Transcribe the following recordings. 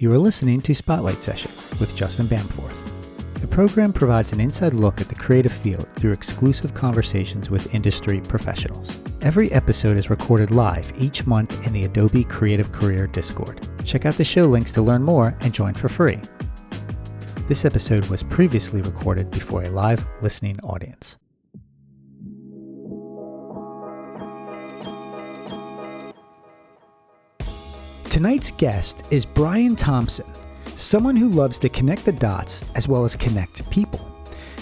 You are listening to Spotlight Sessions with Justin Bamforth. The program provides an inside look at the creative field through exclusive conversations with industry professionals. Every episode is recorded live each month in the Adobe Creative Career Discord. Check out the show links to learn more and join for free. This episode was previously recorded before a live listening audience. Tonight's guest is Brian Thompson, someone who loves to connect the dots as well as connect people.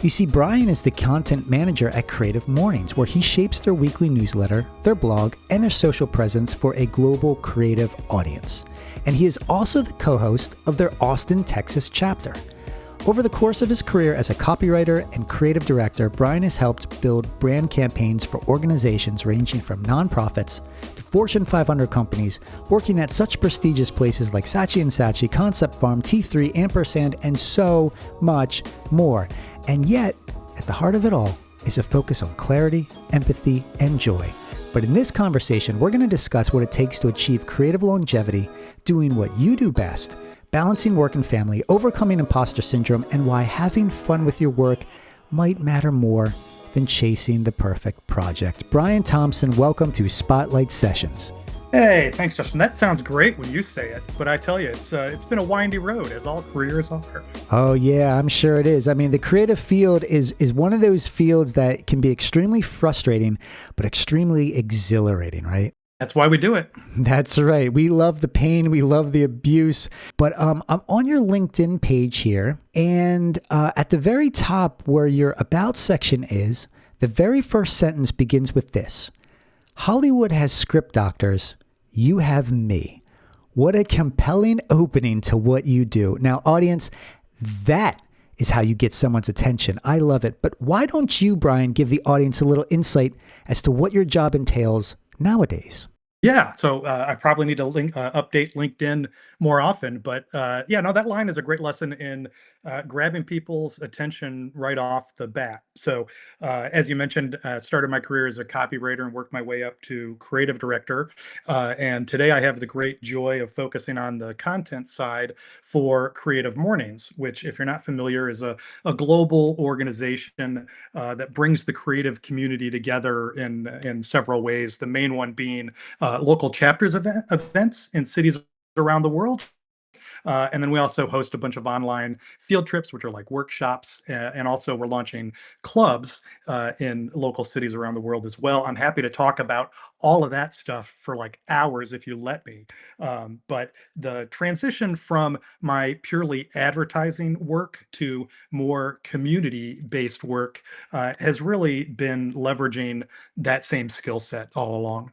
You see, Brian is the content manager at Creative Mornings, where he shapes their weekly newsletter, their blog, and their social presence for a global creative audience. And he is also the co-host of their Austin, Texas chapter. Over the course of his career as a copywriter and creative director, Brian has helped build brand campaigns for organizations ranging from nonprofits to Fortune 500 companies, working at such prestigious places like Saatchi & Saatchi, Concept Farm, T3, Ampersand, and so much more. And yet, at the heart of it all is a focus on clarity, empathy, and joy. But in this conversation, we're going to discuss what it takes to achieve creative longevity, doing what you do best, balancing work and family, overcoming imposter syndrome, and why having fun with your work might matter more than chasing the perfect project. Brian Thompson, welcome to Spotlight Sessions. Hey, thanks, Justin. That sounds great when you say it, but I tell you, it's been a windy road, as all careers are. Oh yeah, I'm sure it is. I mean, the creative field is one of those fields that can be extremely frustrating, but extremely exhilarating, right? That's why we do it. That's right. We love the pain. We love the abuse. But I'm on your LinkedIn page here, and at the very top where your About section is, the very first sentence begins with this: Hollywood has script doctors. You have me. What a compelling opening to what you do. Now, audience, that is how you get someone's attention. I love it. But why don't you, Brian, give the audience a little insight as to what your job entails nowadays? Yeah, so I probably need to update LinkedIn more often, but that line is a great lesson in grabbing people's attention right off the bat. So as you mentioned, started my career as a copywriter and worked my way up to creative director. And today I have the great joy of focusing on the content side for Creative Mornings, which, if you're not familiar, is a global organization that brings the creative community together in several ways. The main one being local chapters events in cities around the world. And then we also host a bunch of online field trips, which are like workshops. And also we're launching clubs in local cities around the world as well. I'm happy to talk about all of that stuff for like hours if you let me. But the transition from my purely advertising work to more community-based work has really been leveraging that same skill set all along.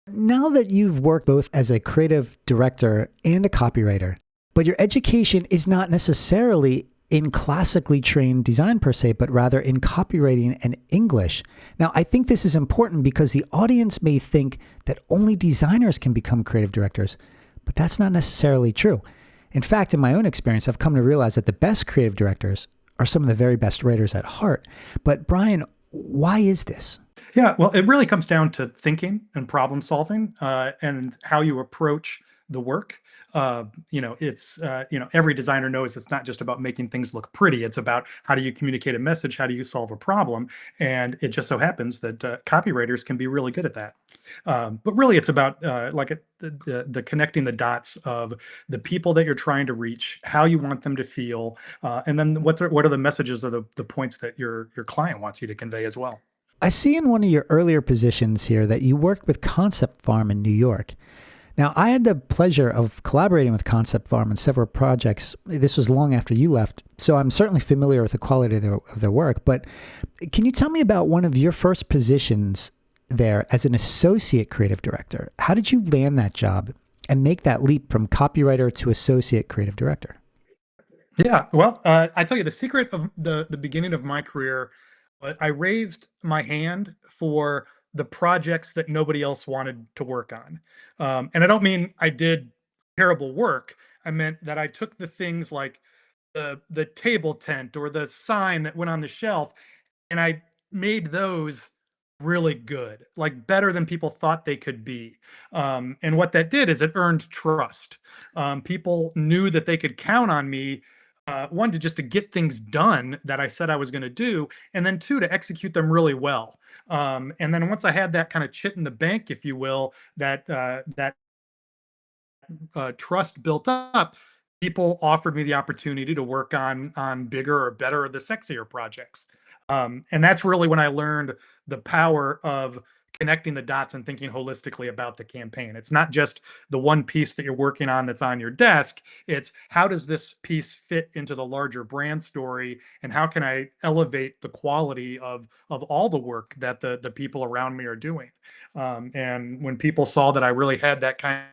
Now that you've worked both as a creative director and a copywriter, but your education is not necessarily in classically trained design per se, but rather in copywriting and English. Now, I think this is important because the audience may think that only designers can become creative directors, but that's not necessarily true. In fact, in my own experience, I've come to realize that the best creative directors are some of the very best writers at heart. But Brian, why is this? Yeah, well, it really comes down to thinking and problem solving and how you approach the work. Every designer knows it's not just about making things look pretty. It's about how do you communicate a message? How do you solve a problem? And it just so happens that copywriters can be really good at that. But really, it's about the connecting the dots of the people that you're trying to reach, how you want them to feel, and then what are the messages or the points that your client wants you to convey as well. I see in one of your earlier positions here that you worked with Concept Farm in New York. Now, I had the pleasure of collaborating with Concept Farm on several projects. This was long after you left, so I'm certainly familiar with the quality of their work. But can you tell me about one of your first positions there as an associate creative director? How did you land that job and make that leap from copywriter to associate creative director? Yeah, well, I tell you, the secret of the beginning of my career, I raised my hand for the projects that nobody else wanted to work on. And I don't mean I did terrible work. I meant that I took the things like the table tent or the sign that went on the shelf, and I made those really good, like better than people thought they could be. And what that did is it earned trust. People knew that they could count on me. One, to just to get things done that I said I was going to do, and then two, to execute them really well. And then once I had that kind of chit in the bank, if you will, that trust built up, people offered me the opportunity to work on bigger or better or the sexier projects. And that's really when I learned the power of connecting the dots and thinking holistically about the campaign. It's not just the one piece that you're working on that's on your desk. It's how does this piece fit into the larger brand story, and how can I elevate the quality of all the work that the people around me are doing. And when people saw that I really had that kind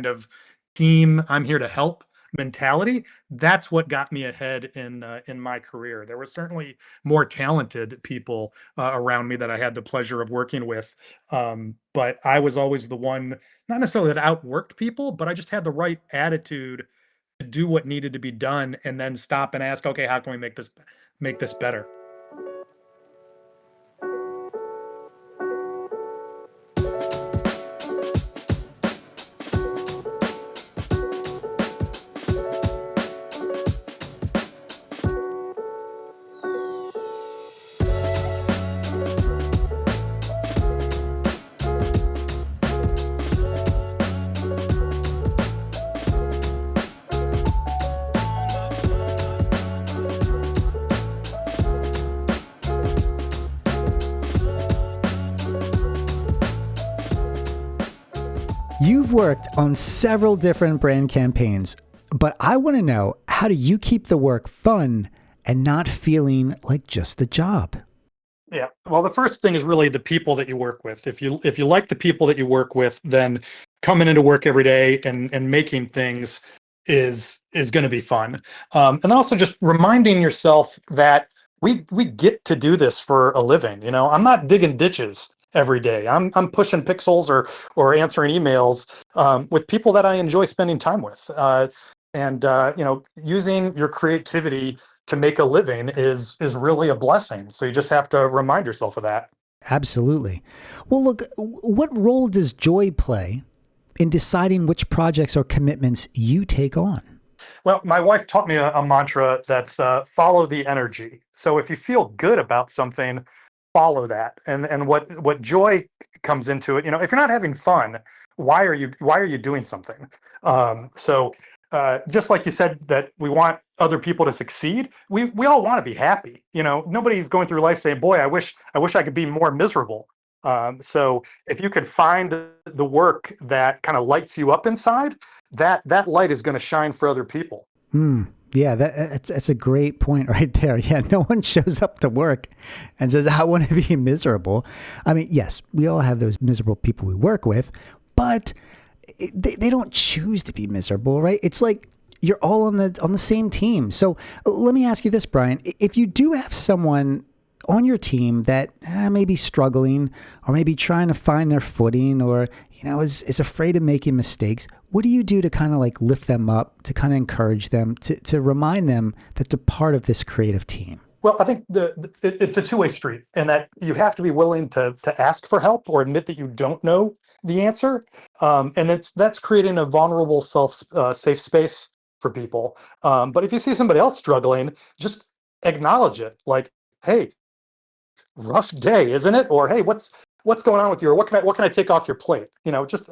of team, I'm here to help mentality, that's what got me ahead in my career. There were certainly more talented people around me that I had the pleasure of working with, but I was always the one, not necessarily that outworked people, but I just had the right attitude to do what needed to be done, and then stop and ask, okay, how can we make this better? You've worked on several different brand campaigns, but I want to know, how do you keep the work fun and not feeling like just a job? Yeah. Well, the first thing is really the people that you work with. If you like the people that you work with, then coming into work every day and making things is going to be fun. And then also just reminding yourself that we get to do this for a living. I'm not digging ditches every day. I'm pushing pixels or answering emails with people that I enjoy spending time with. And using your creativity to make a living is really a blessing. So you just have to remind yourself of that. Absolutely. Well, look, what role does joy play in deciding which projects or commitments you take on? Well, my wife taught me a mantra that's follow the energy. So if you feel good about something, follow that. And what joy comes into it, if you're not having fun, why are you doing something? So just like you said that we want other people to succeed, we all want to be happy. Nobody's going through life saying, "Boy, I wish I could be more miserable." So if you could find the work that kind of lights you up inside, that light is going to shine for other people. Hmm. Yeah, that's a great point right there. Yeah, no one shows up to work and says, I want to be miserable. I mean, yes, we all have those miserable people we work with, but they don't choose to be miserable, right? It's like you're all on the same team. So let me ask you this, Brian. If you do have someone on your team that may be struggling or maybe trying to find their footing, or is afraid of making mistakes, what do you do to kind of like lift them up, to kind of encourage them, to remind them that they're part of this creative team? Well, I think it's a two-way street, and that you have to be willing to ask for help or admit that you don't know the answer, and that's creating a vulnerable safe space for people. But if you see somebody else struggling, just acknowledge it. Like, hey, rough day, isn't it? Or hey, what's going on with you? Or what can I take off your plate? Just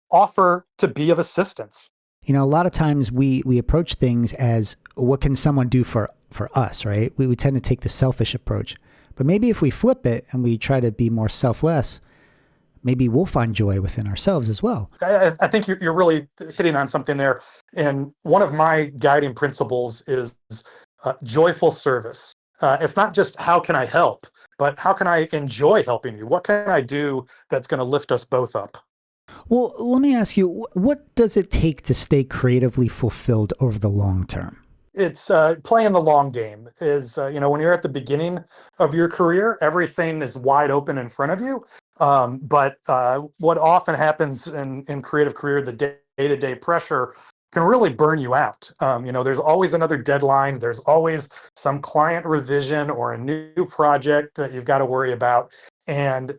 offer to be of assistance. A lot of times we approach things as, what can someone do for us, right? We tend to take the selfish approach. But maybe if we flip it and we try to be more selfless, maybe we'll find joy within ourselves as well. I think you're really hitting on something there. And one of my guiding principles is joyful service. It's not just how can I help, but how can I enjoy helping you? What can I do that's going to lift us both up? Well, let me ask you, what does it take to stay creatively fulfilled over the long term? It's playing the long game. Is when you're at the beginning of your career, everything is wide open in front of you. But what often happens in creative career, the day-to-day pressure can really burn you out. There's always another deadline. There's always some client revision or a new project that you've got to worry about. And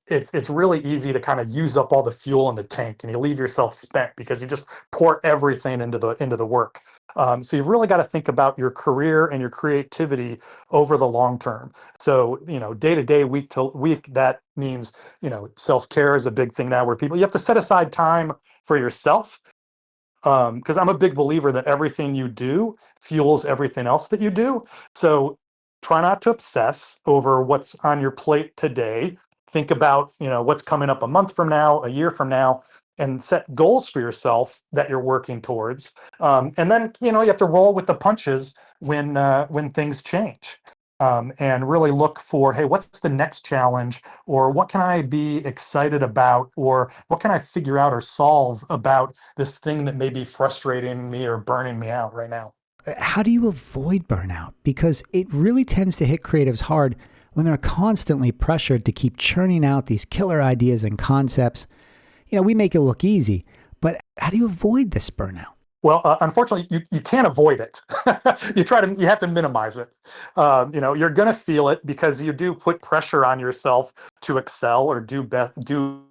it's really easy to kind of use up all the fuel in the tank, and you leave yourself spent because you just pour everything into the work. So you've really got to think about your career and your creativity over the long term. So day to day, week to week, that means self care is a big thing now, where people, you have to set aside time for yourself, because I'm a big believer that everything you do fuels everything else that you do. So try not to obsess over what's on your plate today. Think about, what's coming up a month from now, a year from now, and set goals for yourself that you're working towards. And then, you have to roll with the punches when things change. And really look for, hey, what's the next challenge, or what can I be excited about, or what can I figure out or solve about this thing that may be frustrating me or burning me out right now. How do you avoid burnout? Because it really tends to hit creatives hard when they're constantly pressured to keep churning out these killer ideas and concepts. We make it look easy, but how do you avoid this burnout? Well, unfortunately, you can't avoid it. You have to minimize it. You're going to feel it because you do put pressure on yourself to excel or do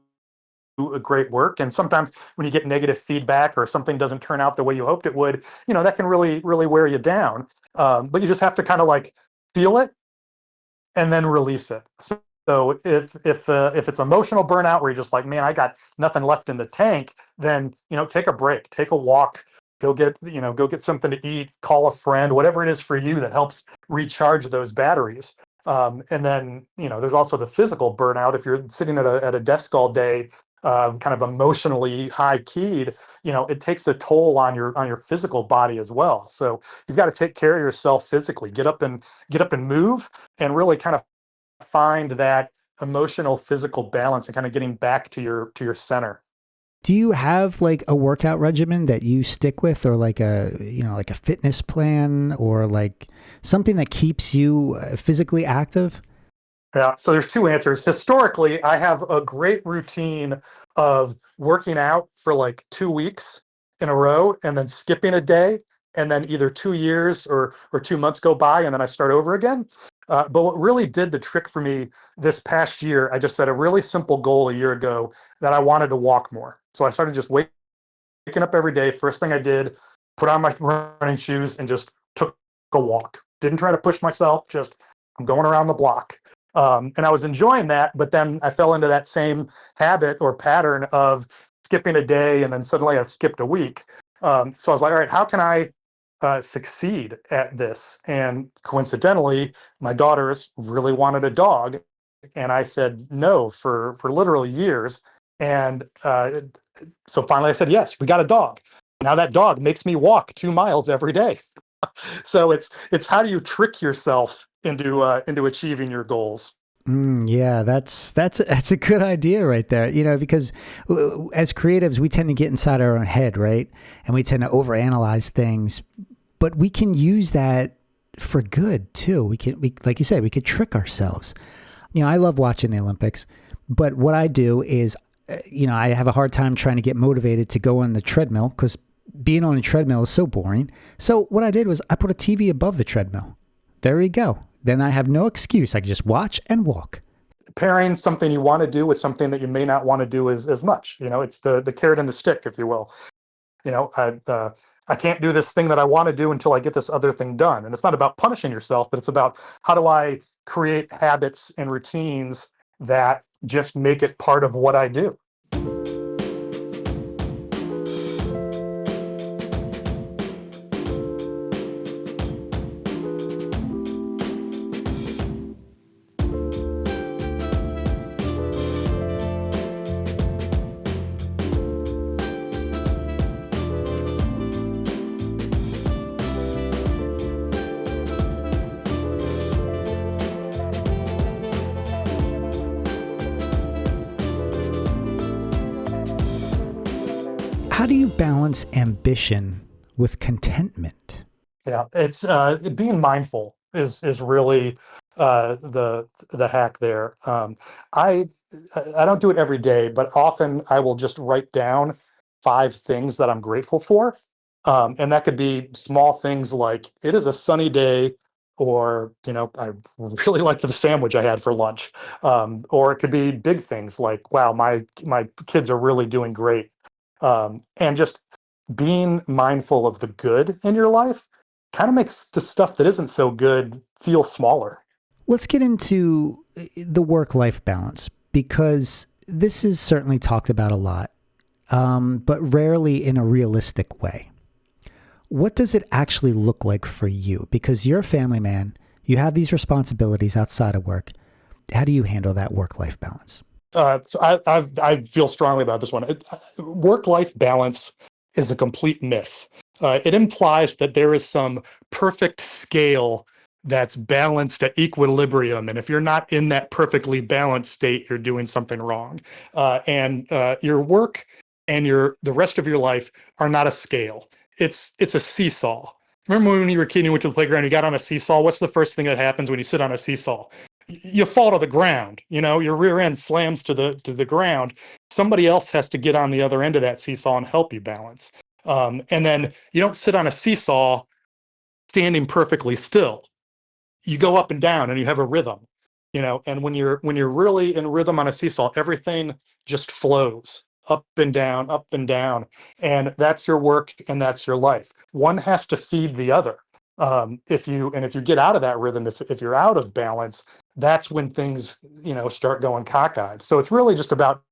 a great work. And sometimes when you get negative feedback or something doesn't turn out the way you hoped it would, that can really, really wear you down. But you just have to kind of like feel it and then release it. So if it's emotional burnout where you're just like, man, I got nothing left in the tank, then take a break, take a walk, go get something to eat, call a friend, whatever it is for you that helps recharge those batteries. And then there's also the physical burnout. If you're sitting at a desk all day, kind of emotionally high keyed, it takes a toll on your physical body as well. So you've got to take care of yourself physically. Get up and move, and really kind of find that emotional physical balance and kind of getting back to your center. Do you have like a workout regimen that you stick with, or like a fitness plan, or like something that keeps you physically active? Yeah, so there's two answers. Historically, I have a great routine of working out for like 2 weeks in a row and then skipping a day, and then either 2 years or 2 months go by and then I start over again. But what really did the trick for me this past year, I just set a really simple goal a year ago that I wanted to walk more. So I started just waking up every day. First thing I did, put on my running shoes and just took a walk. Didn't try to push myself, just I'm going around the block. And I was enjoying that, but then I fell into that same habit or pattern of skipping a day, and then suddenly I've skipped a week. So I was like, all right, how can I succeed at this? And coincidentally, my daughters really wanted a dog, and I said no for literally years. And so finally I said yes, we got a dog. Now that dog makes me walk 2 miles every day. So it's how do you trick yourself into achieving your goals? Yeah, that's a good idea right there. Because as creatives, we tend to get inside our own head, right? And we tend to overanalyze things, but we can use that for good too. Like you said, we could trick ourselves. I love watching the Olympics, but what I do is, I have a hard time trying to get motivated to go on the treadmill because being on a treadmill is so boring. So what I did was I put a TV above the treadmill. There you go. Then I have no excuse. I can just watch and walk. Pairing something you want to do with something that you may not want to do as much. It's the carrot and the stick, if you will. I can't do this thing that I want to do until I get this other thing done. And it's not about punishing yourself, but it's about how do I create habits and routines that just make it part of what I do. How do you balance ambition with contentment? Yeah, it's being mindful is really the hack there. I I don't do it every day, but often I will just write down 5 things that I'm grateful for, and that could be small things like it is a sunny day. or I really like the sandwich I had for lunch. Or it could be big things like, wow, my kids are really doing great. And just being mindful of the good in your life kind of makes the stuff that isn't so good feel smaller. Let's get into the work-life balance, because this is certainly talked about a lot, but rarely in a realistic way. What does it actually look like for you? Because you're a family man, you have these responsibilities outside of work. How do you handle that work-life balance? I feel strongly about this one. Work-life balance is a complete myth. It implies that there is some perfect scale that's balanced at equilibrium, and if you're not in that perfectly balanced state, you're doing something wrong. And your work and the rest of your life are not a scale. It's a seesaw. Remember when you were a kid and you went to the playground, you got on a seesaw? What's the first thing that happens when you sit on a seesaw? You fall to the ground. Your rear end slams to the ground. Somebody else has to get on the other end of that seesaw and help you balance. And then you don't sit on a seesaw standing perfectly still. You go up and down and you have a rhythm. And when you're really in rhythm on a seesaw, everything just flows up and down, up and down. And that's your work and that's your life. One has to feed the other. If you get out of that rhythm, if you're out of balance, that's when things start going cockeyed. So it's really just about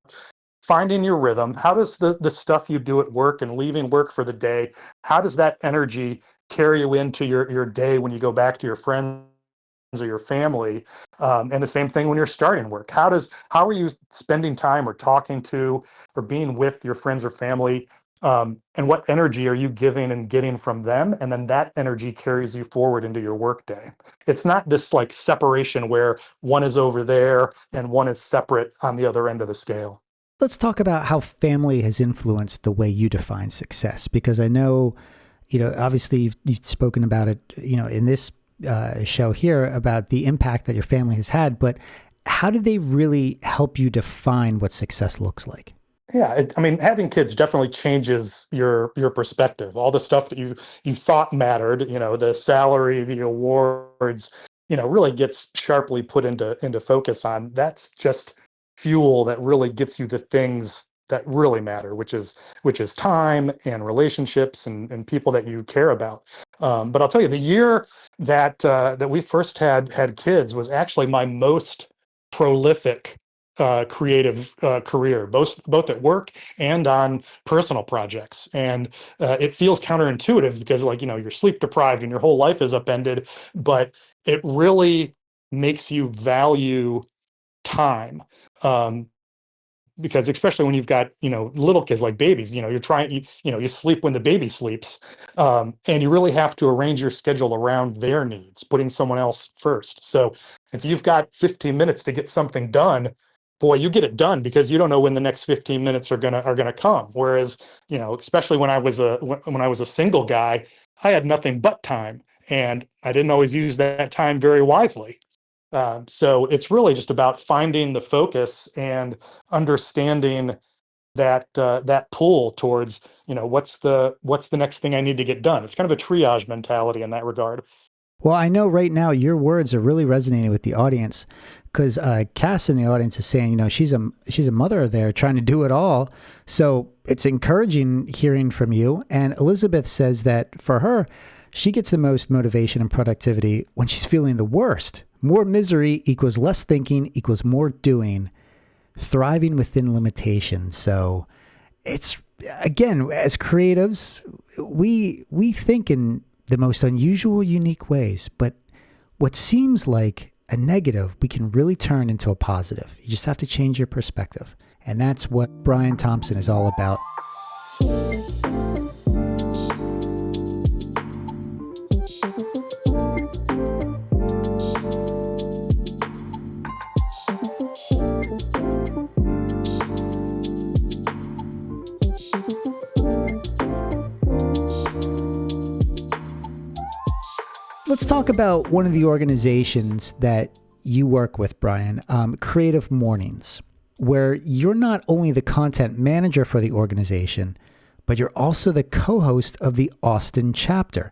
finding your rhythm. How does the stuff you do at work and leaving work for the day, how does that energy carry you into your day when you go back to your friends or your family? And the same thing when you're starting work. How are you spending time or talking to or being with your friends or family? And what energy are you giving and getting from them? And then that energy carries you forward into your workday. It's not this like separation where one is over there and one is separate on the other end of the scale. Let's talk about how family has influenced the way you define success, because I know, obviously you've spoken about it, in this show here about the impact that your family has had, but how do they really help you define what success looks like? Yeah, having kids definitely changes your perspective. All the stuff that you thought mattered, the salary, the awards, really gets sharply put into focus on. That's just fuel that really gets you the things that really matter, which is time and relationships and people that you care about. But I'll tell you, the year that we first had kids was actually my most prolific creative career, both at work and on personal projects. And it feels counterintuitive because, like, you're sleep deprived and your whole life is upended, but it really makes you value time. Um, because especially when you've got little kids like babies, you're trying you sleep when the baby sleeps, and you really have to arrange your schedule around their needs, putting someone else first. So if you've got 15 minutes to get something done, boy, you get it done because you don't know when the next 15 minutes are gonna come. Whereas especially when I was a single guy, I had nothing but time, and I didn't always use that time very wisely. So it's really just about finding the focus and understanding that pull towards what's the next thing I need to get done. It's kind of a triage mentality in that regard. Well, I know right now your words are really resonating with the audience, because Cass in the audience is saying, she's a mother there trying to do it all. So it's encouraging hearing from you. And Elizabeth says that for her, she gets the most motivation and productivity when she's feeling the worst. More misery equals less thinking equals more doing, thriving within limitations. So it's, again, as creatives, we think in the most unusual, unique ways, but what seems like a negative, we can really turn into a positive. You just have to change your perspective. And that's what Brian Thompson is all about. Let's talk about one of the organizations that you work with, Brian, Creative Mornings, where you're not only the content manager for the organization, but you're also the co-host of the Austin chapter.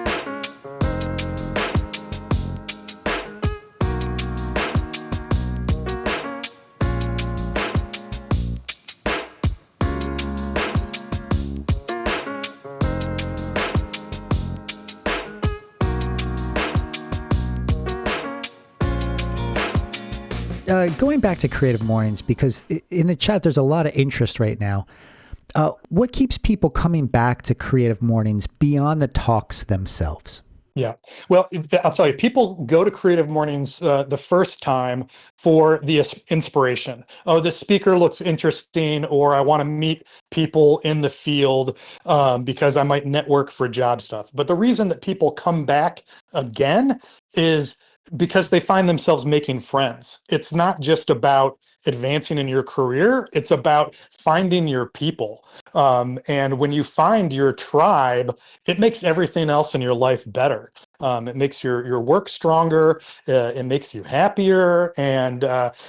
going back to Creative Mornings, because in the chat there's a lot of interest right now. What keeps people coming back to Creative Mornings beyond the talks themselves? Yeah. Well, I'll tell you, people go to Creative Mornings the first time for the inspiration. Oh, this speaker looks interesting, or I want to meet people in the field because I might network for job stuff. But the reason that people come back again is because they find themselves making friends. It's not just about advancing in your career, it's about finding your people. And when you find your tribe, it makes everything else in your life better. It makes your work stronger. It makes you happier, and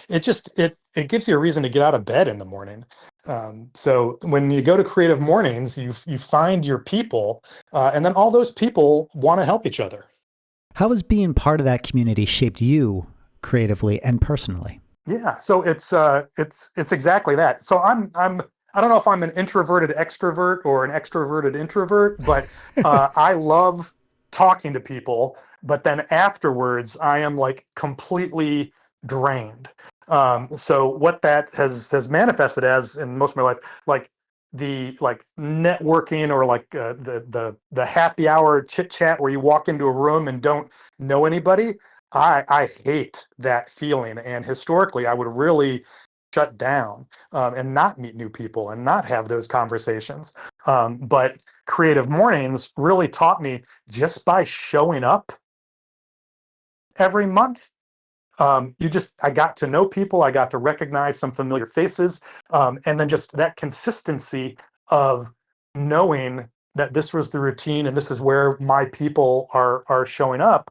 it gives you a reason to get out of bed in the morning. So when you go to Creative Mornings, you find your people, and then all those people want to help each other. How has being part of that community shaped you creatively and personally? Yeah, so it's exactly that. So I don't know if I'm an introverted extrovert or an extroverted introvert, but I love talking to people, but then afterwards I am like completely drained. So what that has manifested as in most of my life, like the like networking or like the happy hour chit chat where you walk into a room and don't know anybody. I hate that feeling, and historically, I would really shut down and not meet new people and not have those conversations. But Creative Mornings really taught me just by showing up every month. I got to know people, I got to recognize some familiar faces, and then just that consistency of knowing that this was the routine and this is where my people are showing up.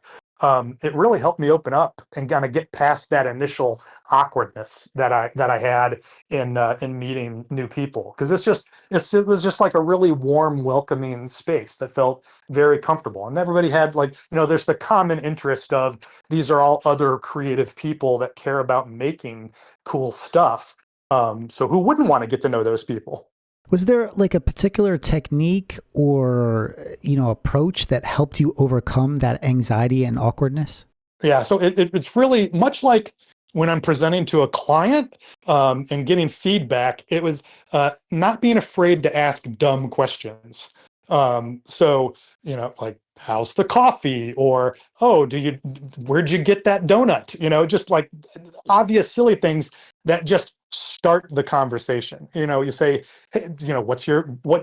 It really helped me open up and kind of get past that initial awkwardness that I had in meeting new people, because it was just like a really warm, welcoming space that felt very comfortable, and everybody had, like, there's the common interest of these are all other creative people that care about making cool stuff. So who wouldn't want to get to know those people? Was there like a particular technique or, approach that helped you overcome that anxiety and awkwardness? Yeah, so it's really much like when I'm presenting to a client and getting feedback. It was not being afraid to ask dumb questions. So, like, how's the coffee? Or, oh, where'd you get that donut? Just like obvious, silly things that just start the conversation. You say, hey, what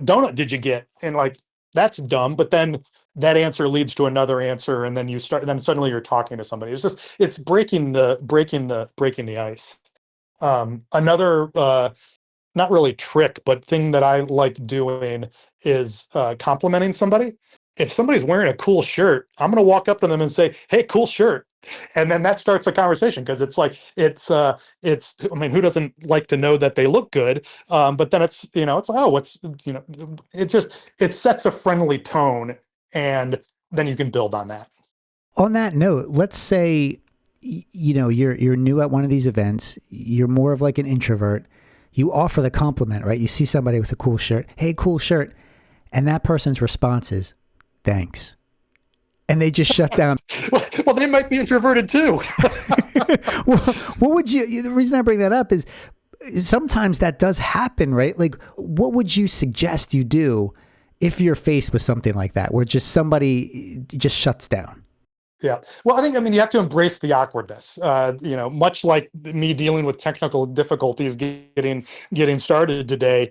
donut did you get? And like, that's dumb. But then that answer leads to another answer, and then suddenly you're talking to somebody. It's breaking the ice. Another not really trick, but thing that I like doing is complimenting somebody. If somebody's wearing a cool shirt, I'm going to walk up to them and say, "Hey, cool shirt." And then that starts a conversation, because it's like I mean, who doesn't like to know that they look good? But then it's like, oh, it sets a friendly tone, and then you can build on that. On that note, let's say you're new at one of these events, you're more of like an introvert. You offer the compliment, right? You see somebody with a cool shirt, "Hey, cool shirt." And that person's response is, "Thanks." And they just shut down. Well, they might be introverted too. Well, what would the reason I bring that up is sometimes that does happen, right? Like, what would you suggest you do if you're faced with something like that, where just somebody just shuts down? Yeah. Well, I mean, you have to embrace the awkwardness. Much like me dealing with technical difficulties getting started today,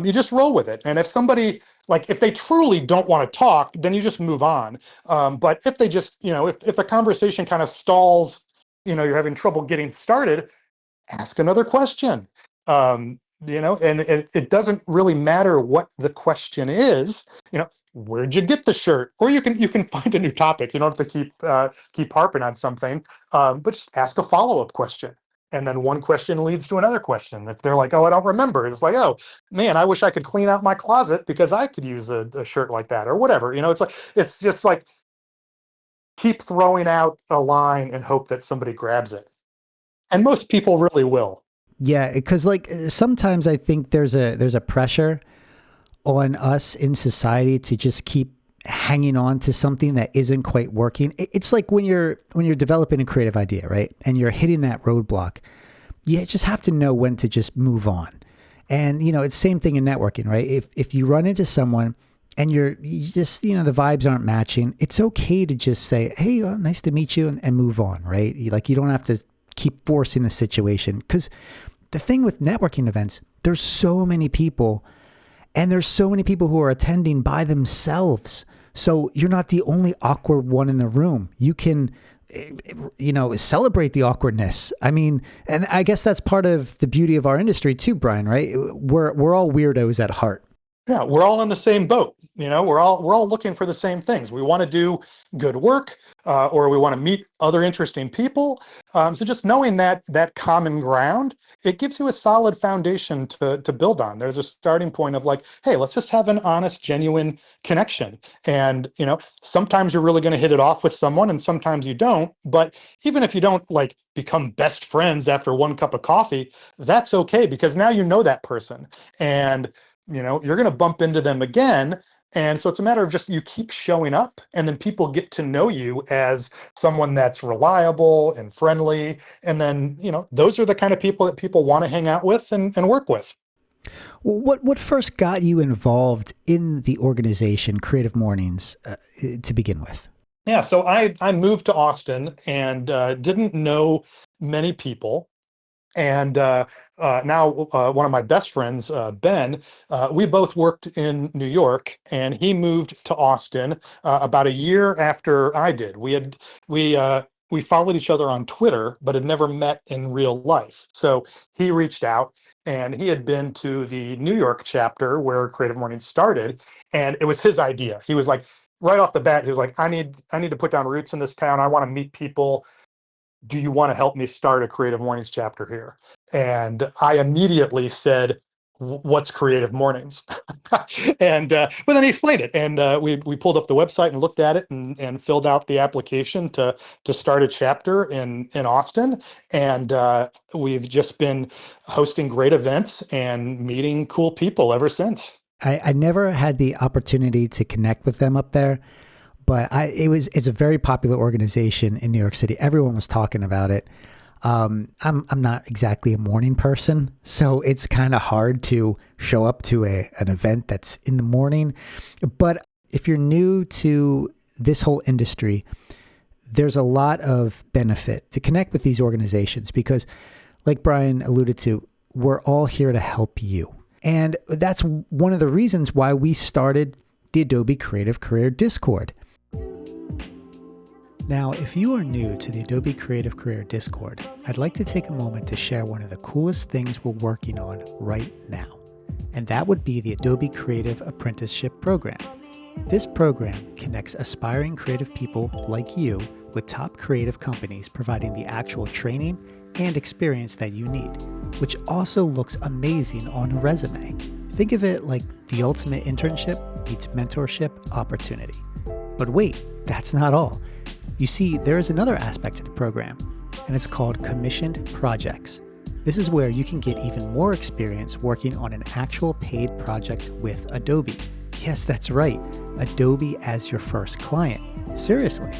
you just roll with it. And if somebody, like, if they truly don't want to talk, then you just move on. But if they just, if the conversation kind of stalls, you're having trouble getting started, ask another question. And it doesn't really matter what the question is. Where'd you get the shirt? Or you can find a new topic. You don't have to keep harping on something, but just ask a follow-up question. And then one question leads to another question. If they're like, "Oh, I don't remember," it's like, "Oh man, I wish I could clean out my closet because I could use a shirt like that," or whatever. It's just like, keep throwing out a line and hope that somebody grabs it. And most people really will. Yeah, because like sometimes I think there's a pressure on us in society to just keep hanging on to something that isn't quite working. It's like when you're developing a creative idea, right? And you're hitting that roadblock. You just have to know when to just move on. And, it's same thing in networking, right? If you run into someone and you just, the vibes aren't matching, it's okay to just say, hey, nice to meet you, and move on, right? You don't have to keep forcing the situation. Because the thing with networking events, there's so many people, and there's so many people who are attending by themselves. So you're not the only awkward one in the room. You can, celebrate the awkwardness. I mean, and I guess that's part of the beauty of our industry too, Brian, right? We're all weirdos at heart. Yeah, we're all in the same boat. We're all looking for the same things. We want to do good work, or we want to meet other interesting people. So just knowing that common ground, it gives you a solid foundation to build on. There's a starting point of like, hey, let's just have an honest, genuine connection. And sometimes you're really going to hit it off with someone, and sometimes you don't. But even if you don't like become best friends after one cup of coffee, that's okay, because now you know that person, and you're going to bump into them again. And so it's a matter of just you keep showing up, and then people get to know you as someone that's reliable and friendly. And then, those are the kind of people that people want to hang out with and work with. Well, what first got you involved in the organization Creative Mornings to begin with? Yeah, so I moved to Austin and didn't know many people. And now one of my best friends, Ben, we both worked in New York, and he moved to Austin about a year after I did. We followed each other on Twitter, but had never met in real life. So he reached out, and he had been to the New York chapter where Creative Mornings started, and it was his idea. He was like, right off the bat, he was like, I need to put down roots in this town. I want to meet people. Do you want to help me start a Creative Mornings chapter here? And I immediately said, what's Creative Mornings? And but then he explained it, and we pulled up the website and looked at it, and filled out the application to start a chapter in Austin. And we've just been hosting great events and meeting cool people ever since. I never had the opportunity to connect with them up there, but it's a very popular organization in New York City. Everyone was talking about it. I'm not exactly a morning person, so it's kind of hard to show up to an event that's in the morning. But if you're new to this whole industry, there's a lot of benefit to connect with these organizations because, like Brian alluded to, we're all here to help you. And that's one of the reasons why we started the Adobe Creative Career Discord. Now, if you are new to the Adobe Creative Career Discord, I'd like to take a moment to share one of the coolest things we're working on right now, and that would be the Adobe Creative Apprenticeship Program. This program connects aspiring creative people like you with top creative companies providing the actual training and experience that you need, which also looks amazing on a resume. Think of it like the ultimate internship meets mentorship opportunity. But wait, that's not all. You see, there is another aspect to the program, and it's called commissioned projects. This is where you can get even more experience working on an actual paid project with Adobe. Yes, that's right, Adobe as your first client. Seriously.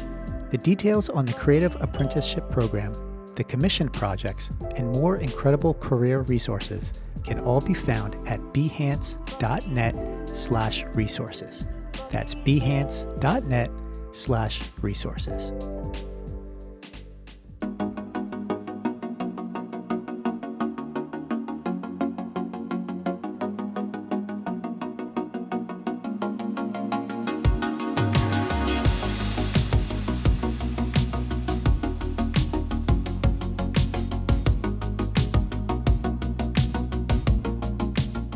The details on the Creative Apprenticeship Program, the commissioned projects, and more incredible career resources can all be found at behance.net/resources. That's behance.net/resources.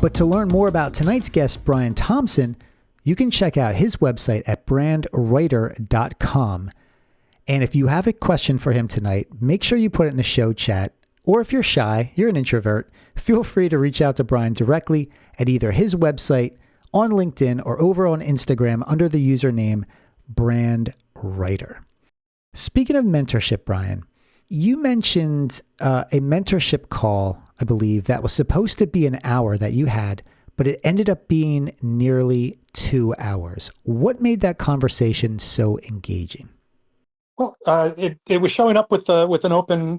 But to learn more about tonight's guest, Brian Thompson, you can check out his website at brandwriter.com. And if you have a question for him tonight, make sure you put it in the show chat. Or if you're shy, you're an introvert, feel free to reach out to Brian directly at either his website, on LinkedIn, or over on Instagram under the username brandwriter. Speaking of mentorship, Brian, you mentioned a mentorship call, I believe, that was supposed to be an hour that you had, but it ended up being nearly 2 hours. What made that conversation so engaging? Well, it was showing up with an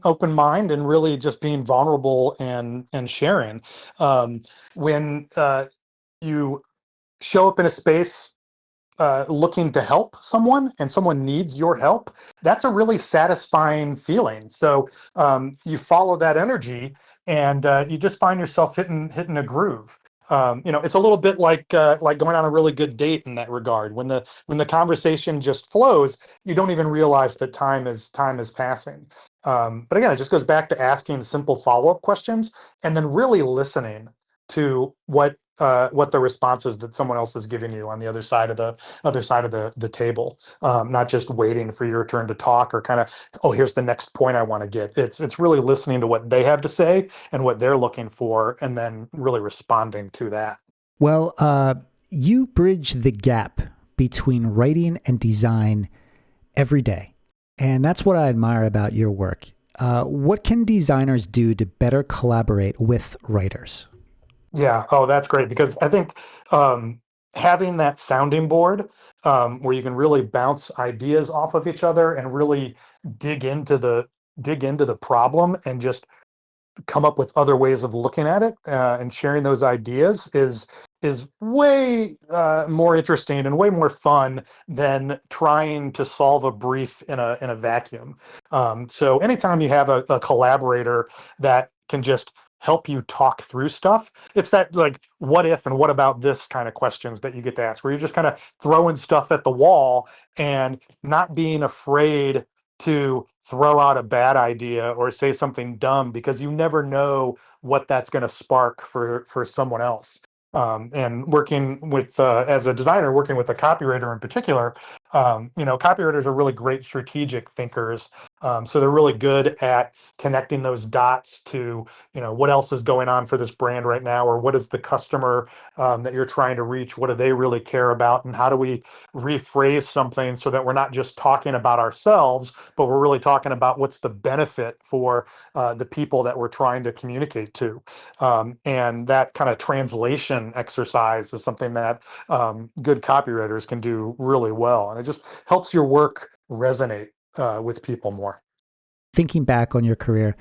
open mind and really just being vulnerable and sharing. When you show up in a space looking to help someone and someone needs your help, that's a really satisfying feeling. So you follow that energy and you just find yourself hitting a groove. It's a little bit like going on a really good date in that regard. When the conversation just flows, you don't even realize that time is passing. But again, it just goes back to asking simple follow-up questions and then really listening to what the responses that someone else is giving you on the other side of the table, not just waiting for your turn to talk or kind of, oh, here's the next point I want to get. It's really listening to what they have to say and what they're looking for, and then really responding to that. Well, you bridge the gap between writing and design every day. And that's what I admire about your work. What can designers do to better collaborate with writers? Yeah. Oh, that's great because I think having that sounding board where you can really bounce ideas off of each other and really dig into the dig into the problem and just come up with other ways of looking at it and sharing those ideas is way more interesting and way more fun than trying to solve a brief in a vacuum. So anytime you have a collaborator that can just help you talk through stuff, it's that like what if and what about this kind of questions that you get to ask, where you're just kind of throwing stuff at the wall and not being afraid to throw out a bad idea or say something dumb because you never know what that's going to spark for someone else. And working with as a designer, working with a copywriter in particular, copywriters are really great strategic thinkers. So they're really good at connecting those dots to, what else is going on for this brand right now, or what is the customer that you're trying to reach? What do they really care about, and how do we rephrase something so that we're not just talking about ourselves, but we're really talking about what's the benefit for the people that we're trying to communicate to. And that kind of translation exercise is something that good copywriters can do really well. And it just helps your work resonate with people more. Thinking back on your career,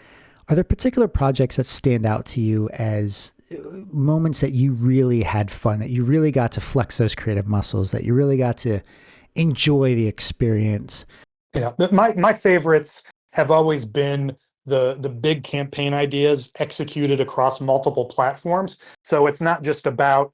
are there particular projects that stand out to you as moments that you really had fun, that you really got to flex those creative muscles, that you really got to enjoy the experience? Yeah, but my favorites have always been the big campaign ideas executed across multiple platforms. So it's not just about,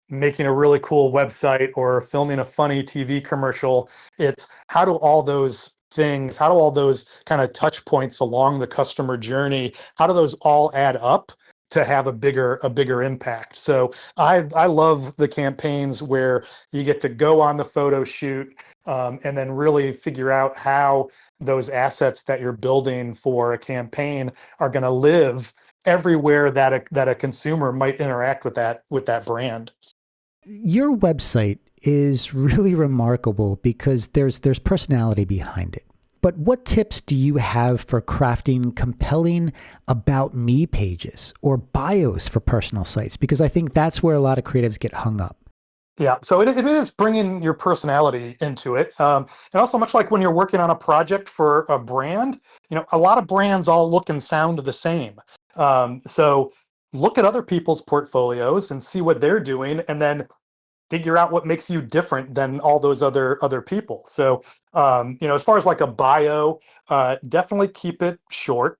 making a really cool website or filming a funny TV commercial. It's how do all those kind of touch points along the customer journey, how do those all add up to have a bigger impact? So I love the campaigns where you get to go on the photo shoot and then really figure out how those assets that you're building for a campaign are going to live everywhere that a consumer might interact with that brand. Your website is really remarkable because there's personality behind it. But what tips do you have for crafting compelling about me pages or bios for personal sites? Because I think that's where a lot of creatives get hung up. Yeah, so it is bringing your personality into it, and also much like when you're working on a project for a brand, a lot of brands all look and sound the same. So look at other people's portfolios and see what they're doing, and then figure out what makes you different than all those other people. So, as far as like a bio, definitely keep it short.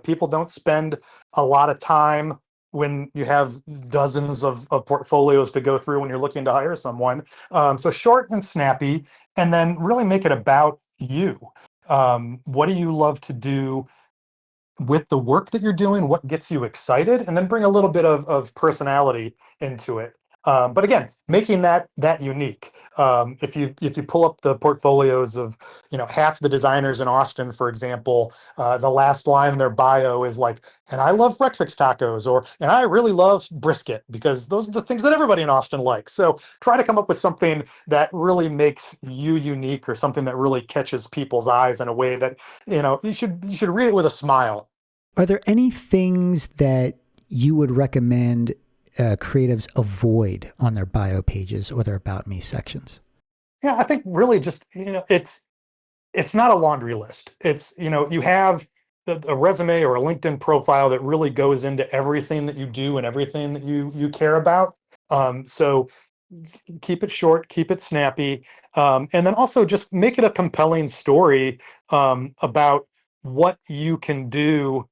People don't spend a lot of time when you have dozens of portfolios to go through when you're looking to hire someone. So short and snappy, and then really make it about you. What do you love to do with the work that you're doing, what gets you excited, and then bring a little bit of personality into it. But again, making that unique. If you pull up the portfolios of half the designers in Austin, for example, the last line in their bio is like, "And I love breakfast tacos," or "And I really love brisket," because those are the things that everybody in Austin likes. So try to come up with something that really makes you unique, or something that really catches people's eyes in a way that you should read it with a smile. Are there any things that you would recommend creatives avoid on their bio pages or their about me sections? Yeah, I think really just, it's not a laundry list. It's, you have a resume or a LinkedIn profile that really goes into everything that you do and everything that you care about. So keep it short, keep it snappy, and then also just make it a compelling story about what you can do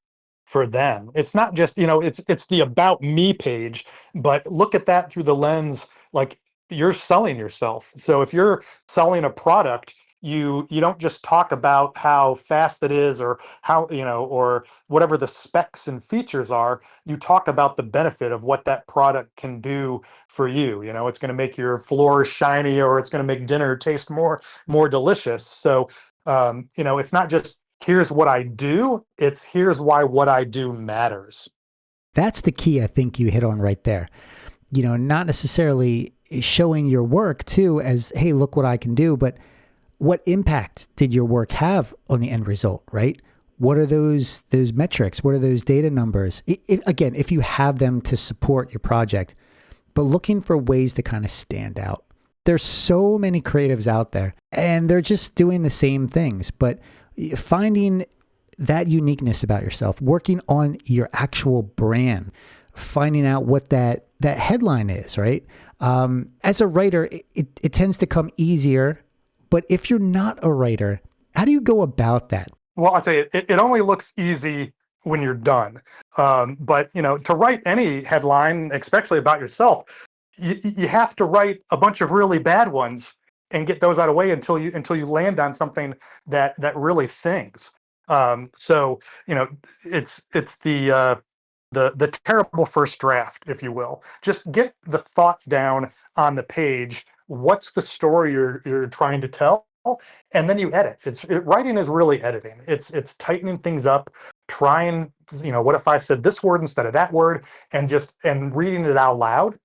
for them. It's not just, it's the about me page, but look at that through the lens like you're selling yourself. So if you're selling a product, you don't just talk about how fast it is or how, or whatever the specs and features are. You talk about the benefit of what that product can do for you. It's going to make your floor shiny, or it's going to make dinner taste more delicious. So it's not just here's what I do, it's here's why what I do matters. That's the key I think you hit on right there. Not necessarily showing your work too as, hey, look what I can do, but what impact did your work have on the end result, right? What are those metrics? What are those data numbers? Again, if you have them to support your project, but looking for ways to kind of stand out. There's so many creatives out there and they're just doing the same things, but finding that uniqueness about yourself, working on your actual brand, finding out what that headline is, right? As a writer, it tends to come easier, but if you're not a writer, how do you go about that? Well, I'll tell you, it only looks easy when you're done. But to write any headline, especially about yourself, you have to write a bunch of really bad ones and get those out of the way until you land on something that really sings. So it's the terrible first draft, if you will. Just get the thought down on the page. What's the story you're trying to tell? And then you edit. Writing is really editing. It's tightening things up, trying, what if I said this word instead of that word, and reading it out loud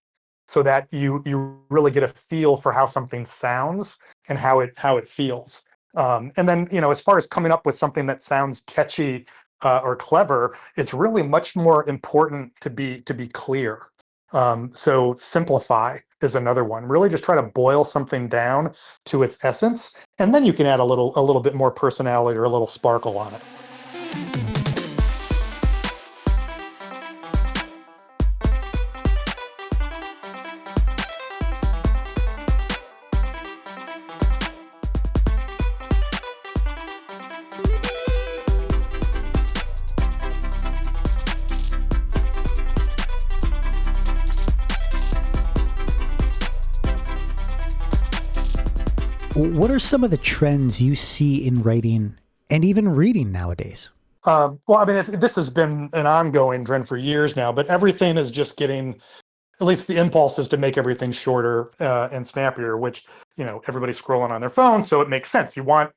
so that you really get a feel for how something sounds and how it feels. And then, as far as coming up with something that sounds catchy or clever, it's really much more important to be clear. So simplify is another one. Really just try to boil something down to its essence, and then you can add a little bit more personality or a little sparkle on it. What are some of the trends you see in writing and even reading nowadays? Well, I mean, this has been an ongoing trend for years now, but everything is just getting, at least the impulse is to make everything shorter and snappier, which, everybody's scrolling on their phone, so it makes sense. You want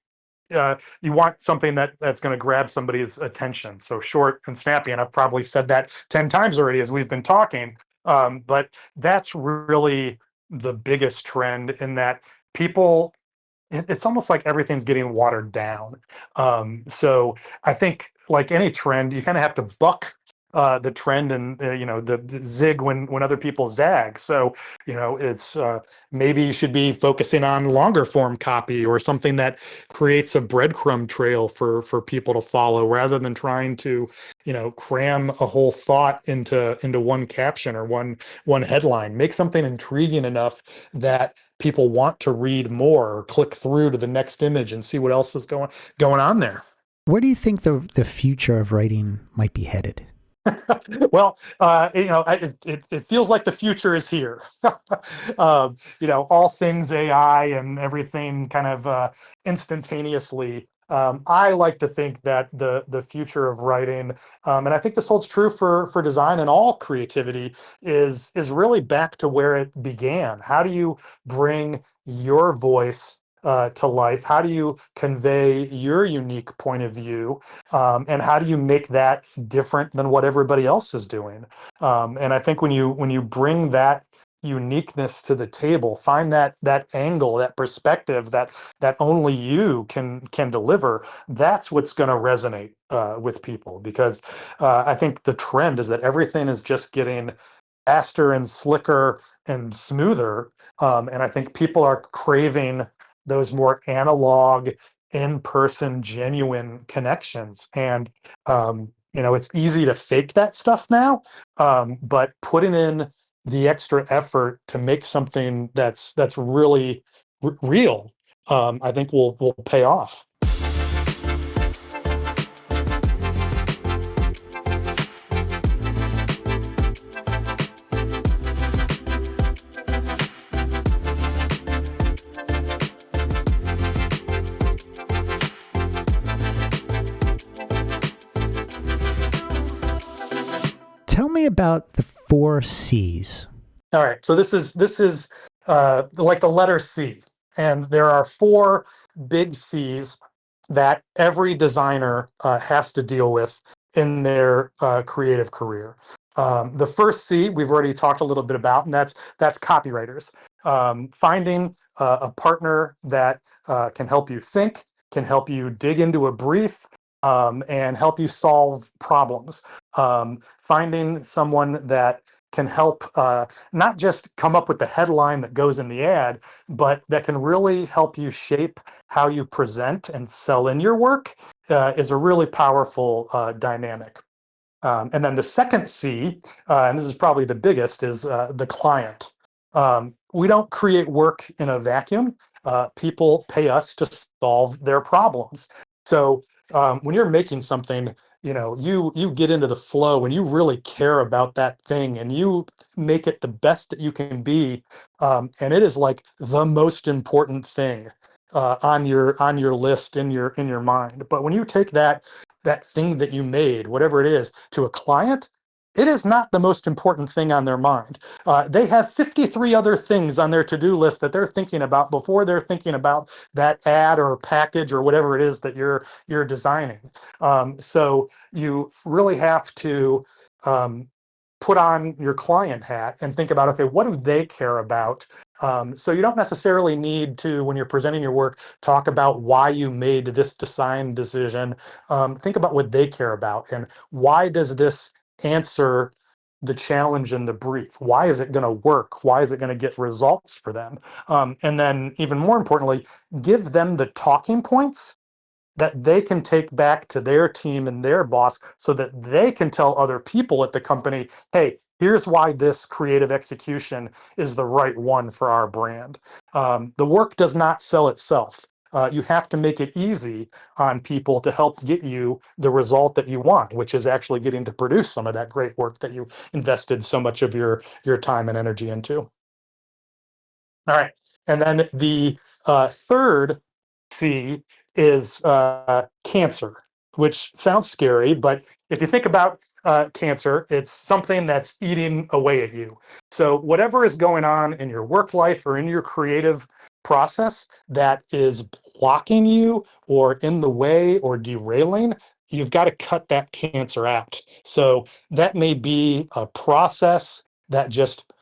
something that's going to grab somebody's attention. So short and snappy. And I've probably said that 10 times already as we've been talking. But that's really the biggest trend in that people, it's almost like everything's getting watered down. So I think, like any trend, you kind of have to buck the trend and the zig when other people zag. So it's maybe you should be focusing on longer form copy or something that creates a breadcrumb trail for people to follow, rather than trying to cram a whole thought into one caption or one headline. Make something intriguing enough that people want to read more or click through to the next image and see what else is going on there. Where do you think the future of writing might be headed? Well, it feels like the future is here. All things AI and everything kind of instantaneously. I like to think that the future of writing, and I think this holds true for design and all creativity, is really back to where it began. How do you bring your voice to life? How do you convey your unique point of view? And how do you make that different than what everybody else is doing? And I think when you bring that uniqueness to the table, find that angle, that perspective that only you can deliver, that's what's going to resonate with people. Because I think the trend is that everything is just getting faster and slicker and smoother. And I think people are craving those more analog, in-person, genuine connections. And it's easy to fake that stuff now, but putting in the extra effort to make something that's really real, I think will pay off. Tell me about the 4 C's. All right, so this is like the letter C, and there are 4 big C's that every designer has to deal with in their creative career. The first C we've already talked a little bit about, and that's copywriters. Finding a partner that can help you think, can help you dig into a brief, and help you solve problems. Finding someone that can help not just come up with the headline that goes in the ad, but that can really help you shape how you present and sell in your work is a really powerful dynamic. And then the second C, and this is probably the biggest, is the client. We don't create work in a vacuum. People pay us to solve their problems. So when you're making something, you get into the flow and you really care about that thing and you make it the best that you can be, and it is like the most important thing on your list in your mind. But when you take that thing that you made, whatever it is, to a client, it is not the most important thing on their mind. They have 53 other things on their to-do list that they're thinking about before they're thinking about that ad or package or whatever it is that you're designing. So you really have to put on your client hat and think about, okay, what do they care about? So you don't necessarily need to, when you're presenting your work, talk about why you made this design decision. Think about what they care about and why does this answer the challenge in the brief? Why is it going to work? Why is it going to get results for them? And then even more importantly, give them the talking points that they can take back to their team and their boss so that they can tell other people at the company, hey, here's why this creative execution is the right one for our brand. The work does not sell itself. You have to make it easy on people to help get you the result that you want, which is actually getting to produce some of that great work that you invested so much of your time and energy into. All right. And then the third C is cancer, which sounds scary, but if you think about cancer, it's something that's eating away at you. So whatever is going on in your work life or in your creative process that is blocking you or in the way or derailing, you've got to cut that cancer out. So that may be a process that just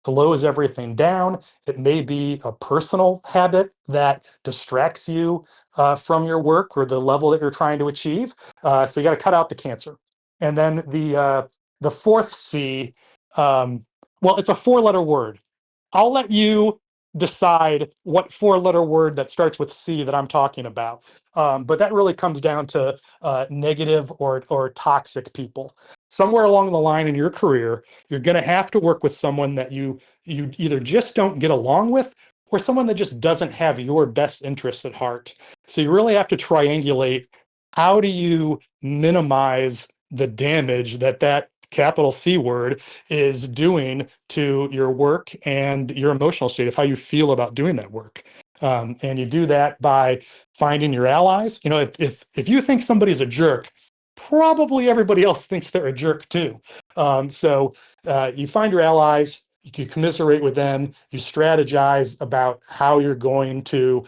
slows everything down. It may be a personal habit that distracts you from your work or the level that you're trying to achieve. So you got to cut out the cancer. And then the fourth C, well, it's a 4-letter word. I'll let you decide what 4-letter word that starts with C that I'm talking about. But that really comes down to negative or toxic people. Somewhere along the line in your career, you're going to have to work with someone that you either just don't get along with or someone that just doesn't have your best interests at heart. So you really have to triangulate, how do you minimize the damage that capital C word is doing to your work and your emotional state of how you feel about doing that work. And you do that by finding your allies. If you think somebody's a jerk, probably everybody else thinks they're a jerk too. So you find your allies, you commiserate with them, you strategize about how you're going to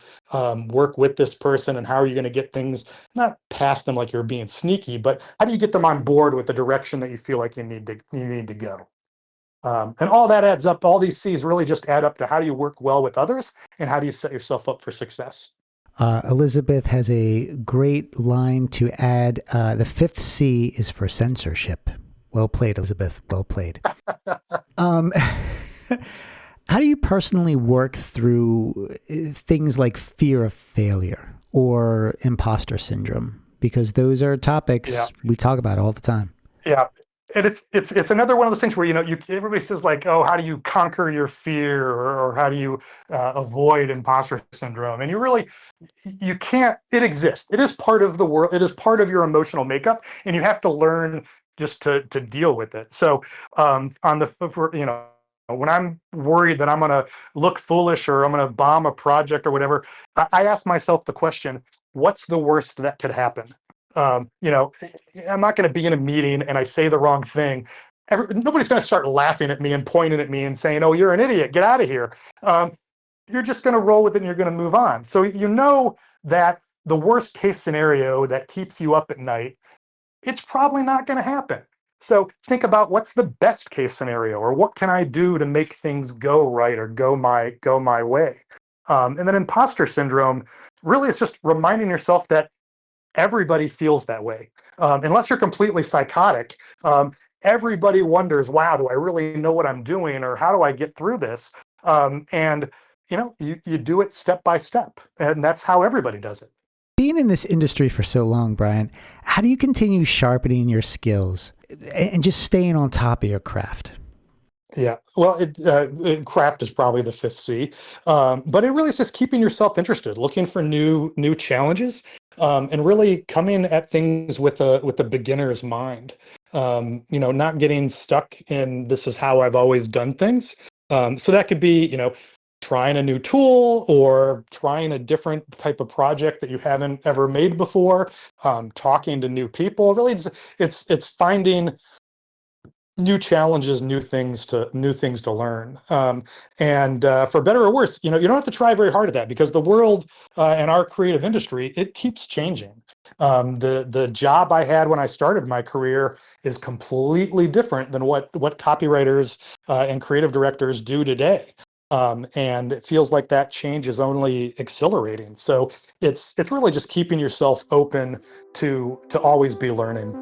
work with this person and how are you going to get things not past them like you're being sneaky, but how do you get them on board with the direction that you feel like you need to go? And all that adds up. All these C's really just add up to how do you work well with others and how do you set yourself up for success. Elizabeth has a great line to add. The 5th C is for censorship. Well played, Elizabeth. Well played. Um, how do you personally work through things like fear of failure or imposter syndrome? Because those are Yeah. topics we talk about all the time. Yeah. And it's another one of those things where, you everybody says like, oh, how do you conquer your fear, or how do you avoid imposter syndrome? And you can't. It exists. It is part of the world. It is part of your emotional makeup, and you have to learn just to deal with it. So on the for, when I'm worried that I'm going to look foolish or I'm going to bomb a project or whatever, I ask myself the question, what's the worst that could happen? um, you know, I'm not going to be in a meeting and I say the wrong thing. Nobody's going to start laughing at me and pointing at me and saying, "Oh, you're an idiot. Get out of here." Um, you're just going to roll with it and you're going to move on. So that the worst case scenario that keeps you up at night, it's probably not going to happen. So think about what's the best case scenario, or what can I do to make things go right or go my way. And then imposter syndrome, really, it's just reminding yourself that everybody feels that way. Unless you're completely psychotic, everybody wonders, wow, do I really know what I'm doing? Or how do I get through this? And you do it step by step. And that's how everybody does it. Being in this industry for so long, Brian, how do you continue sharpening your skills and just staying on top of your craft? Yeah, well, craft is probably the fifth C, but it really is just keeping yourself interested, looking for new challenges, and really coming at things with a beginner's mind. Not getting stuck in this is how I've always done things. So that could be, trying a new tool or trying a different type of project that you haven't ever made before. Talking to new people. Really, it's finding new challenges, new things to learn. And for better or worse, you don't have to try very hard at that, because the world and our creative industry, it keeps changing. The job I had when I started my career is completely different than what copywriters and creative directors do today. And it feels like that change is only accelerating. So it's really just keeping yourself open to always be learning.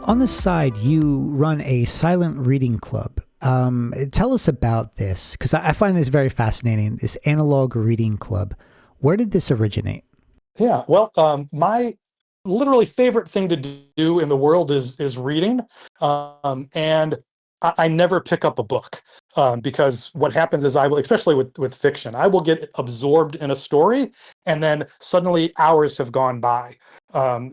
On the side, you run a silent reading club. Tell us about this, because I find this very fascinating. This analog reading club. Where did this originate? Yeah, well, my literally favorite thing to do in the world is reading, and I never pick up a book, because what happens is I will, especially with fiction, I will get absorbed in a story, and then suddenly hours have gone by.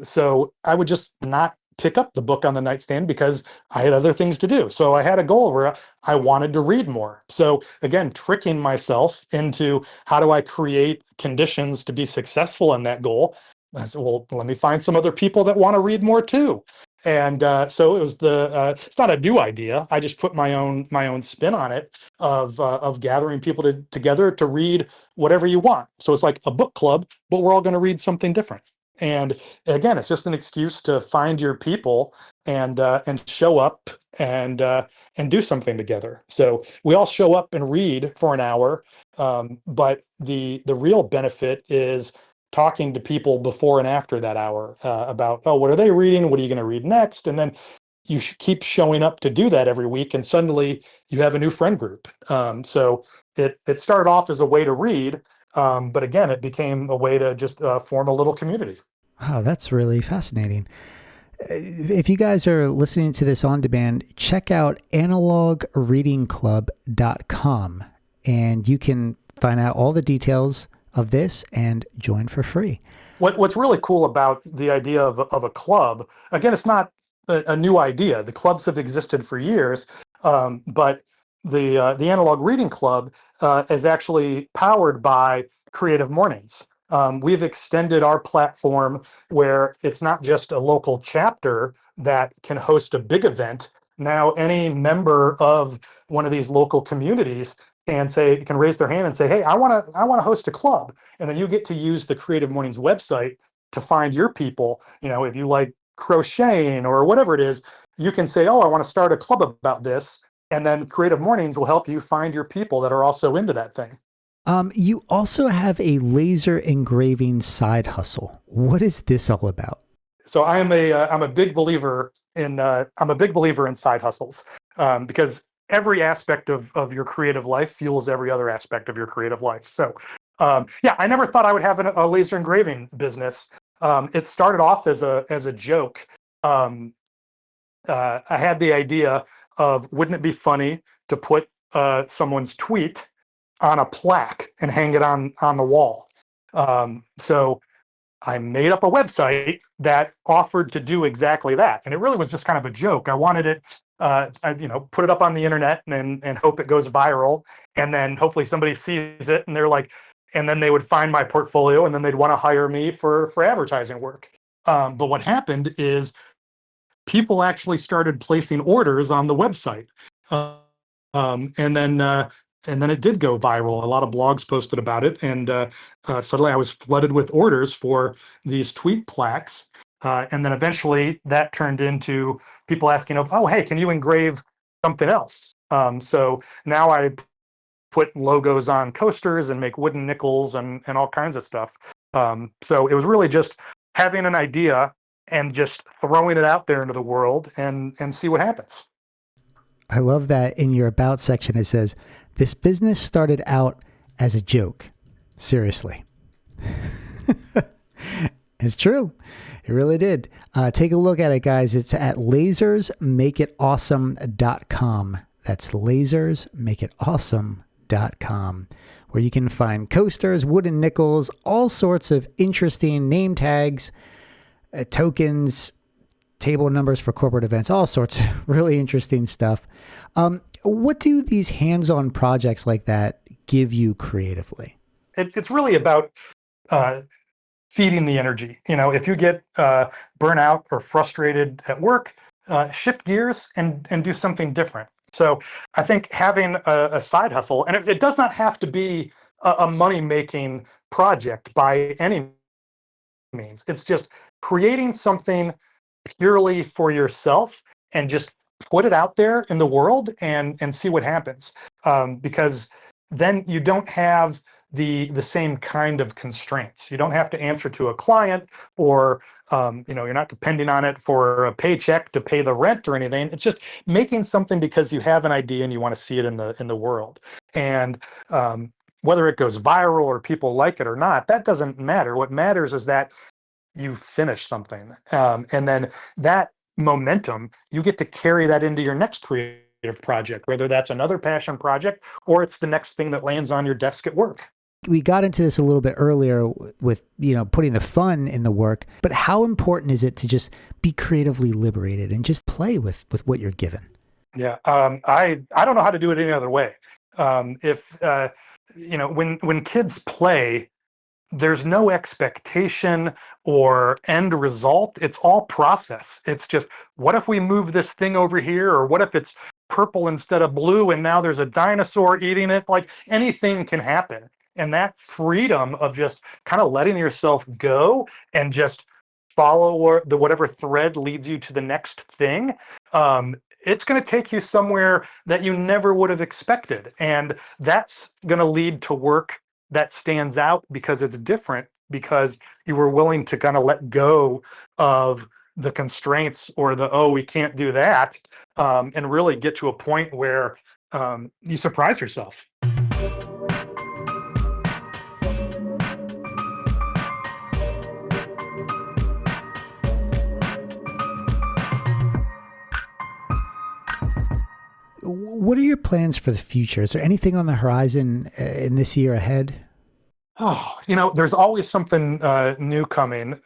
So I would just not pick up the book on the nightstand because I had other things to do. So I had a goal where I wanted to read more. So again, tricking myself into how do I create conditions to be successful in that goal? I said, well, let me find some other people that want to read more too. And so it's not a new idea. I just put my own spin on it of gathering people together to read whatever you want. So it's like a book club, but we're all going to read something different. And again, it's just an excuse to find your people and show up and do something together. So we all show up and read for an hour, but the real benefit is talking to people before and after that hour about, oh, what are they reading? What are you going to read next? And then you keep showing up to do that every week, and suddenly you have a new friend group. So it started off as a way to read, but again, it became a way to just form a little community. Wow, that's really fascinating. If you guys are listening to this on demand, check out analogreadingclub.com and you can find out all the details of this and join for free. What's really cool about the idea of a club, again, it's not a new idea. The clubs have existed for years, but the Analog Reading Club is actually powered by Creative Mornings. We've extended our platform where it's not just a local chapter that can host a big event. Now, any member of one of these local communities and say, can raise their hand and say, hey, I want to host a club. And then you get to use the Creative Mornings website to find your people. If you like crocheting or whatever it is, you can say, oh, I want to start a club about this. And then Creative Mornings will help you find your people that are also into that thing. You also have a laser engraving side hustle. What is this all about? So I'm a big believer in side hustles, because every aspect of your creative life fuels every other aspect of your creative life. So yeah, I never thought I would have a laser engraving business. It started off as a joke. Um, I had the idea of, wouldn't it be funny to put someone's tweet on a plaque and hang it on the wall? So I made up a website that offered to do exactly that, and it really was just kind of a joke. I wanted it, put it up on the internet and hope it goes viral, and then hopefully somebody sees it and they're like, and then they would find my portfolio and then they'd want to hire me for advertising work. But what happened is people actually started placing orders on the website. Uh, and then it did go viral. A lot of blogs posted about it, and suddenly I was flooded with orders for these tweet plaques. And then eventually that turned into people asking, "Oh, hey, can you engrave something else?" So now I put logos on coasters and make wooden nickels and all kinds of stuff. So it was really just having an idea and just throwing it out there into the world and see what happens. I love that in your about section it says, this business started out as a joke. Seriously. It's true. It really did. Take a look at it, guys. It's at lasersmakeitawesome.com. That's lasersmakeitawesome.com, where you can find coasters, wooden nickels, all sorts of interesting name tags, tokens, table numbers for corporate events, all sorts of really interesting stuff. What do these hands-on projects like that give you creatively? It's really about feeding the energy. If you get burnout or frustrated at work, shift gears and do something different. So I think having a side hustle, and it does not have to be a money-making project by any means. It's just creating something purely for yourself and just put it out there in the world and see what happens. Because then you don't have the same kind of constraints. You don't have to answer to a client, or you're not depending on it for a paycheck to pay the rent or anything. It's just making something because you have an idea and you want to see it in the world. And whether it goes viral or people like it or not, that doesn't matter. What matters is that you finish something, and then that momentum, you get to carry that into your next creative project, whether that's another passion project or it's the next thing that lands on your desk at work. We got into this a little bit earlier with, putting the fun in the work, but how important is it to just be creatively liberated and just play with what you're given? Yeah, I don't know how to do it any other way. If when kids play, there's no expectation or end result. It's all process. It's just, what if we move this thing over here? Or what if it's purple instead of blue and now there's a dinosaur eating it? Like, anything can happen. And that freedom of just kind of letting yourself go and just follow whatever thread leads you to the next thing. It's going to take you somewhere that you never would have expected. And that's going to lead to work that stands out because it's different, because you were willing to kind of let go of the constraints or oh, we can't do that, and really get to a point where you surprise yourself. What are your plans for the future? Is there anything on the horizon in this year ahead? Oh, there's always something new coming.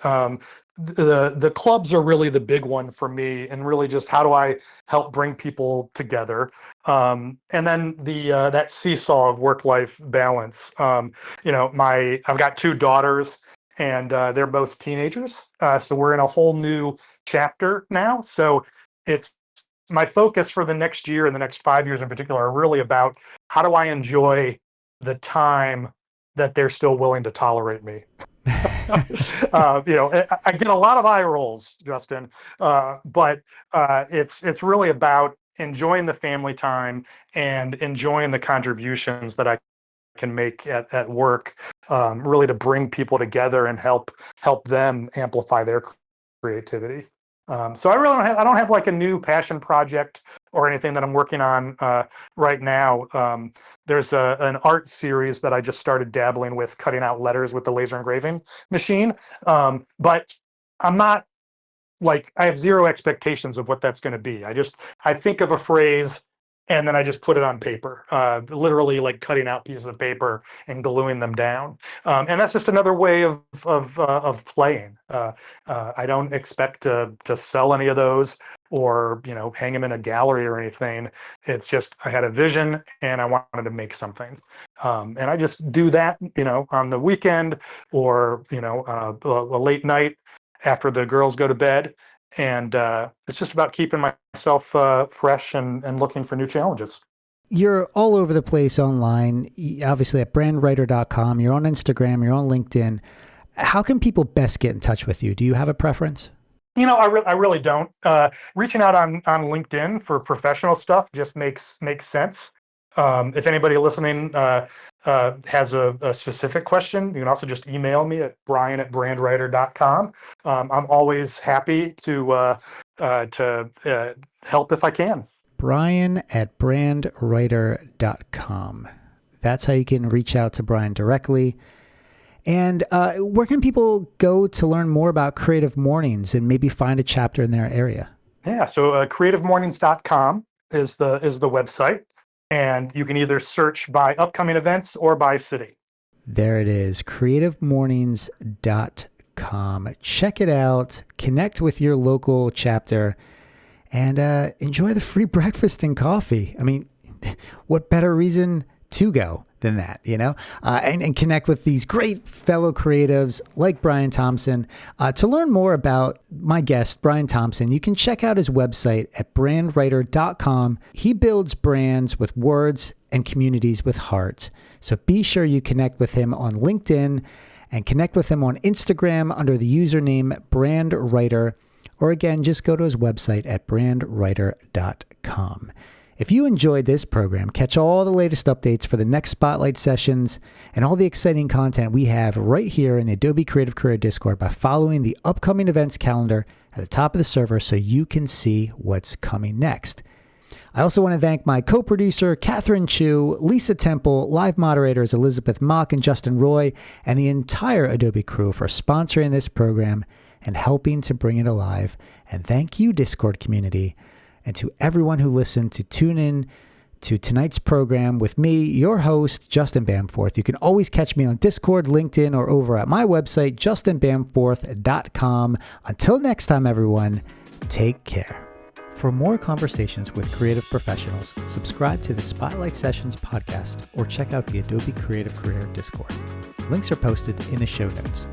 The clubs are really the big one for me, and really just how do I help bring people together? And then the that seesaw of work-life balance. I've got two daughters, and they're both teenagers, so we're in a whole new chapter now. So it's my focus for the next year and the next 5 years in particular are really about how do I enjoy the time that they're still willing to tolerate me. I get a lot of eye rolls, Justin, but it's really about enjoying the family time and enjoying the contributions that I can make at work, really to bring people together and help them amplify their creativity. So I don't have like a new passion project or anything that I'm working on right now. There's an art series that I just started dabbling with, cutting out letters with the laser engraving machine. But I'm not like, I have zero expectations of what that's going to be. I think of a phrase and then I just put it on paper, literally like cutting out pieces of paper and gluing them down. And that's just another way of playing. I don't expect to sell any of those or hang them in a gallery or anything. It's just I had a vision and I wanted to make something, and I just do that on the weekend or a late night after the girls go to bed. And it's just about keeping myself fresh and looking for new challenges. You're all over the place online, obviously at brandwriter.com. You're on Instagram, you're on LinkedIn. How can people best get in touch with you? Do you have a preference? I really don't. Reaching out on LinkedIn for professional stuff just makes sense. If anybody listening has a specific question, you can also just email me at brian@brandwriter.com. I'm always happy to help if I can. Brian@brandwriter.com. That's how you can reach out to Brian directly. And where can people go to learn more about Creative Mornings and maybe find a chapter in their area? Yeah, so creativemornings.com is the website, and you can either search by upcoming events or by city. There it is, creativemornings.com. Check it out, connect with your local chapter, and enjoy the free breakfast and coffee. I mean, what better reason to go than that, and connect with these great fellow creatives like Brian Thompson. To learn more about my guest, Brian Thompson, you can check out his website at brandwriter.com. He builds brands with words and communities with heart. So be sure you connect with him on LinkedIn and connect with him on Instagram under the username brandwriter. Or again, just go to his website at brandwriter.com. If you enjoyed this program, catch all the latest updates for the next Spotlight sessions and all the exciting content we have right here in the Adobe Creative Career Discord by following the upcoming events calendar at the top of the server so you can see what's coming next. I also want to thank my co-producer, Catherine Chu, Lisa Temple, live moderators Elizabeth Mock and Justin Roy, and the entire Adobe crew for sponsoring this program and helping to bring it alive. And thank you, Discord community, and to everyone who listened to tune in to tonight's program with me, your host, Justin Bamforth. You can always catch me on Discord, LinkedIn, or over at my website, justinbamforth.com. Until next time, everyone, take care. For more conversations with creative professionals, subscribe to the Spotlight Sessions podcast or check out the Adobe Creative Career Discord. Links are posted in the show notes.